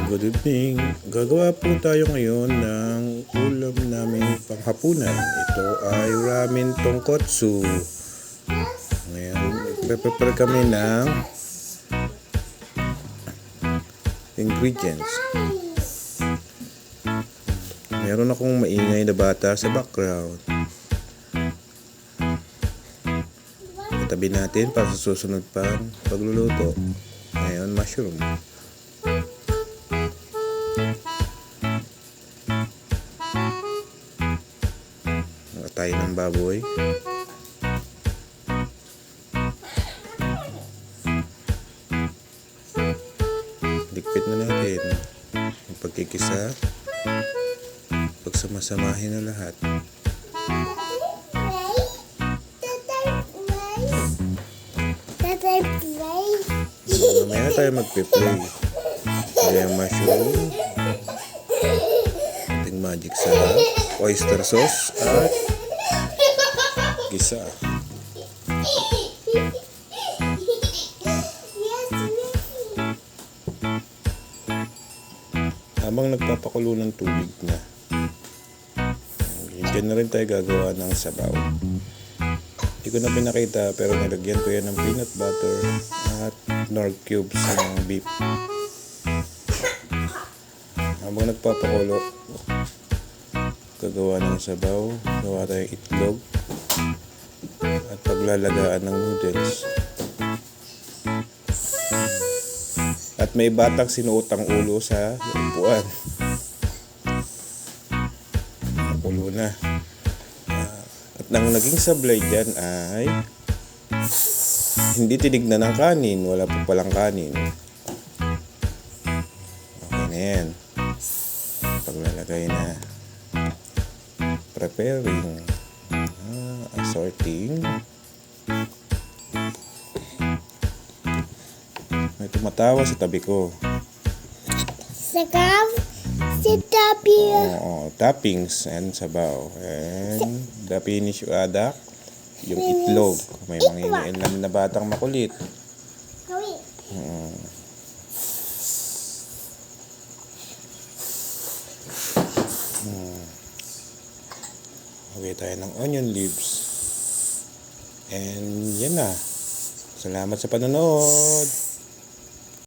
Good evening. Gagawa po tayo ngayon ng ulam namin panghapunan. Ito ay ramen tonkotsu. Ngayon, prepare kami ng ingredients. Meron akong maingay na bata sa background. Itabi natin para sa susunod pang pagluluto. Ngayon, mushroom. Tayo ng baboy. Dikpit na natin yung pagkikisa. Pagsamasamahin na lahat. Mamaya tayo magpe-play. Kaya yung mushroom, ating magic sarap, oyster sauce at gisa. Habang nagpapakulo ng tubig na, dyan na rin tayo gagawa ng sabaw. Hindi ko na pinakita pero nilagyan ko yan ng peanut butter at nor cubes ng beef. Habang nagpapakulo, gagawa ng sabaw, gawa tayong itlog at paglalagaan ng noodles. At may batang sinuotang ulo sa upuan. Nakulo na. At nang naging sablay dyan ay hindi tinignan ng kanin. Wala po palang kanin. Okay na yan. Paglalagay na. Preparing. Assorting. May tumatawa sa tabi ko. Sakam si tabi. Oo, toppings and sabaw. And the finish product, yung itlog. May mangingilam na batang makulit. Okay tayo ng onion leaves. And yan na. Salamat sa panonood.